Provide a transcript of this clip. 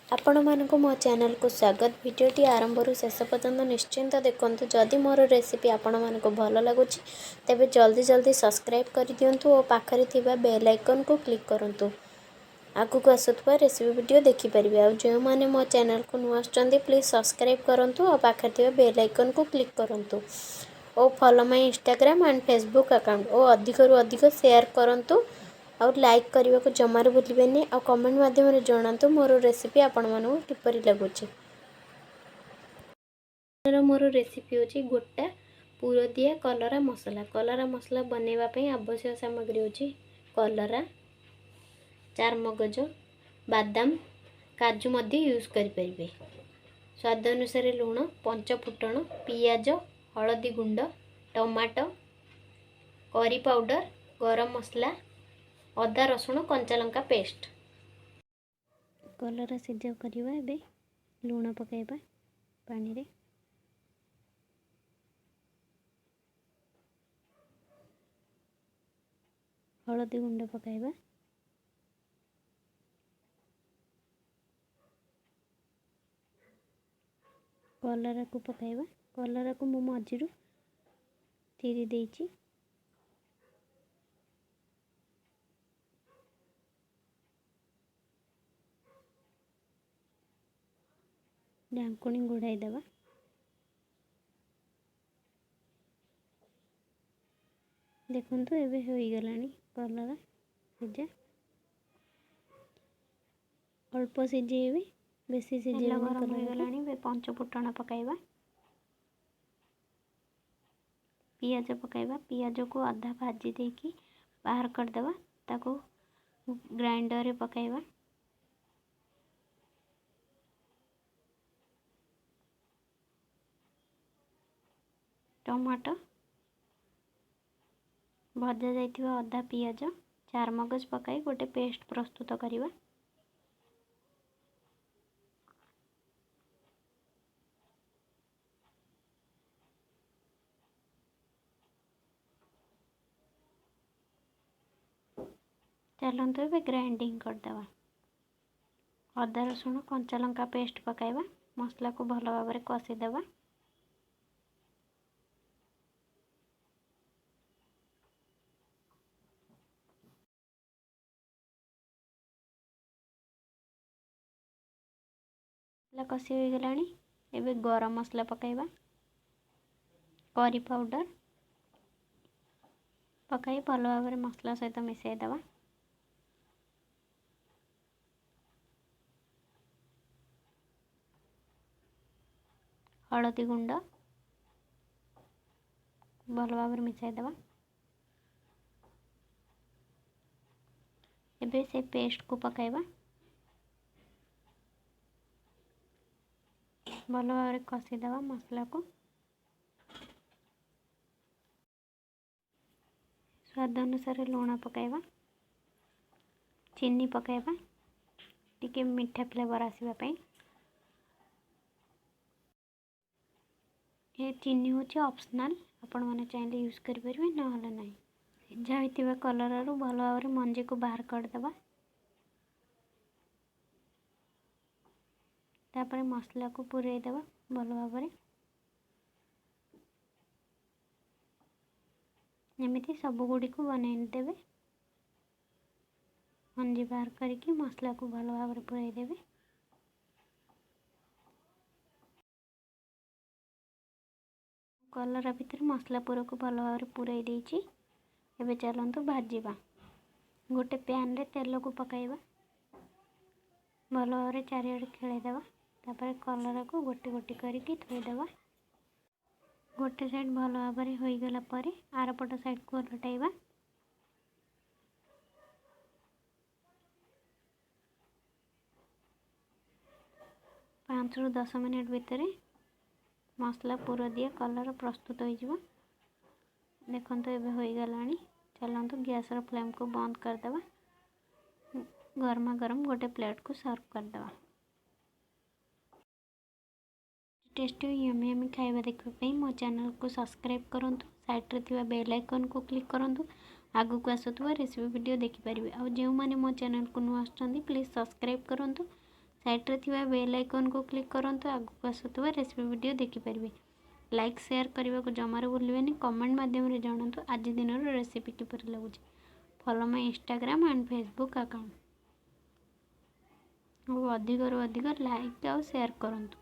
आपण मानक मो चैनल को स्वागत। भिडियोटी आरंभ शेष पर्यंत निश्चिंत देखंतु। जदि मोर रेसिपी आपण मानक भल लगुच तेबे जल्दी जल्दी सब्सक्राइब कर दियंतु और पाखरे थिबा बेल आइकन को क्लिक करंतु। आगु को आसुथबा रेसिपी वीडियो देखि परिबे। आ जो माने मो चैनल को नु आछंती प्लीज सब्सक्राइब करंतु और पाखरे थिबा बेल आइकन को क्लिक करंतु और follow my Instagram and Facebook account और अधिक रु अधिक शेयर करंतु और लाइक करने को जमार भूलें और कमेंट माध्यम जनातु मोर रेसिपी आपण मानू किपरि लगुच। मोर रेसिपी होची गोटा पूर दिया कलरा मसला। कलरा मसला बनैबा पई आवश्यक सामग्री होची कलरा, चार मगज, बादाम, काजू मध्य यूज करि परिबे। स्वाद अनुसार लूण, पंच फुटण, पियाज, हळदी गुंड, टमाटो, करी पाउडर, गरम मसला, अदा रसुण कंचा लंका पेस्ट। कलरा सिझा करवा एबे लूण पकाइबा पानी रे। हळदी गुंड पकाइबा। कलरा को पकाइबा। कलरा को मु मझिरु चिरी देइछि। ढांकुणी घोड़ाई देवा। देखंतु एबे होई गलानी कलरा सिझा। अल्प सिझेबे, बेसी सिझेबे। गरम होई गलानी बे पंच फुटण पकाइबा। पियाज पकाइबा। पियाज को आधा भाजी देकी बाहर कर देबा। ताको ग्राइंडर रे पकाइबा। टमाटो, भजा जाइथिबा अधा पियाज, चार मगज पकाई गोटे पेस्ट प्रस्तुत करिबा। चलंतु एबे ग्राइंडिंग कर देबा। अदा रसुण कंचा लंका पेस्ट पकाइबा। मसला को भल भाव में कषि देबा। कषि हो गलानी एबे गरम मसला पकाइबा। करी पाउडर पकाई भल भाव में मसला सहित मिसई देबा। हळदी गुंड भल भाव में मिसई देबा। एबे से पेस्ट को पकाइबा। भल भाव में कषि देबा मसला को। स्वाद अनुसार लूण पकाइबा। चीनी पकाइबा टिके मीठा फ्लेवर आसीबा पई। ये चीनी होची ऑप्शनल, आपण माने चाहिले यूज करि परिबे न हले नाही। सिझा होइतिबा कलरा रु भल भाव में मंजे को बाहर कर देबा। तापर मसला को पुरई देबा भल भाव में। एमिति सब गुडी को बनाई देबे। मंजी बाहर करके मसला को भल भाव में पुरई देबे। कलरा भीतर मसला पूरा को भल भाव में पुरई देइछि। एबे चलंतु भाजीबा। गोटे पैन रे तेल को पकाइबा। भल भाव में चारिआडे खेळै देबा। तापर कलरा को गोटी गोटी करके थोई देबा। गोटे साइड भल भाव में होई गला परे आर पट साइड को लटाइबा। पाँच रु 10 मिनट भितर मसला पूरा दिया कलर प्रस्तुत हो जिवो। देखंतु एबे होई गलानी। चलंतु गैस रो फ्लेम को बंद कर देबा। गरमा गरम गोटे प्लेट को सर्व कर देबा। टेस्टी यमी यमी खाइबा देखिबा पई मो चैनल को सब्सक्राइब करंतु। साइड रे थिबा बेल आइकन को क्लिक करंतु। आगु को आसुथबा रेसिपी वीडियो देखि परिबे। आ जो माने मो चैनल को नु आछंती प्लीज सब्सक्राइब करंतु। साइड्रे थिबा बेल आइकन को क्लिक करंतु आगु आसुवा रेसिपी वीडियो देखिपारे। लाइक शेयर करने को जमार भूलें। कमेंट माध्यम जानतु आज दिन रेसिपी किपर लगुच। Follow my Instagram and Facebook account. अधिक लाइक और शेयर करंतु।